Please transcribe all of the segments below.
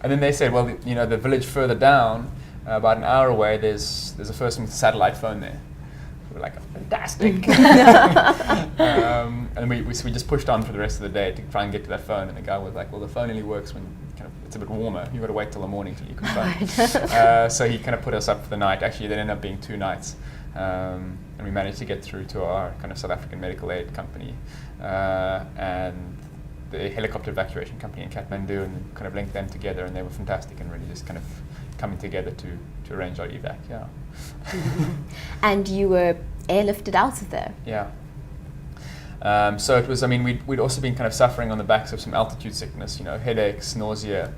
And then they said, well, the village further down, about an hour away, there's a person with a satellite phone there. We're like, fantastic. And we just pushed on for the rest of the day to try and get to that phone. And the guy was like, well, the phone only works when it's a bit warmer. You've got to wait till the morning till you can phone. So he kind of put us up for the night. Actually, there ended up being 2 nights. And we managed to get through to our kind of South African medical aid company and the helicopter evacuation company in Kathmandu, and kind of linked them together, and they were fantastic and really just kind of coming together to arrange our evac. Yeah. And you were airlifted out of there. Yeah. So it was, we'd also been kind of suffering on the backs of some altitude sickness, headaches, nausea,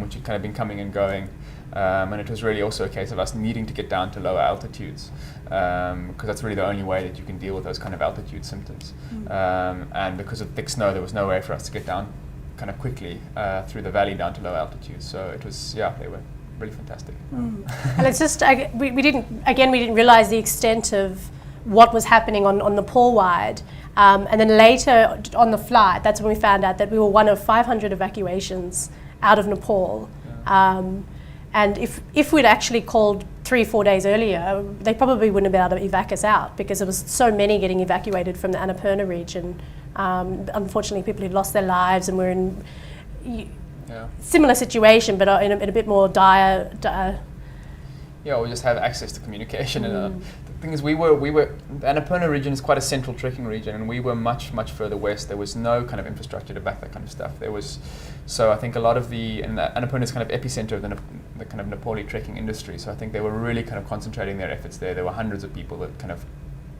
which had kind of been coming and going. And it was really also a case of us needing to get down to lower altitudes, because that's really the only way that you can deal with those kind of altitude symptoms. And because of thick snow, there was no way for us to get down kind of quickly through the valley down to low altitudes. So it was, they were really fantastic. And it's just, we didn't realize the extent of what was happening on Nepal-wide. And then later on the flight, that's when we found out that we were one of 500 evacuations out of Nepal. And if we'd actually called 3-4 days earlier, they probably wouldn't have been able to evac us out, because there was so many getting evacuated from the Annapurna region. Unfortunately, people who'd lost their lives and were in similar situation, but in a bit more dire. Yeah, we just have access to communication. And the thing is, the Annapurna region is quite a central trekking region, and we were much, much further west. There was no kind of infrastructure to back that kind of stuff. So I think a lot of and Annapurna is kind of epicenter of the kind of Nepali trekking industry. So I think they were really kind of concentrating their efforts there. There were hundreds of people that kind of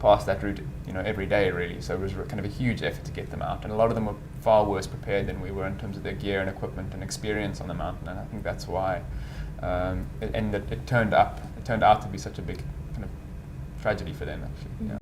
passed that route, every day really. So it was kind of a huge effort to get them out. And a lot of them were far worse prepared than we were in terms of their gear and equipment and experience on the mountain. And I think that's why it turned out to be such a big kind of tragedy for them, actually. Yeah.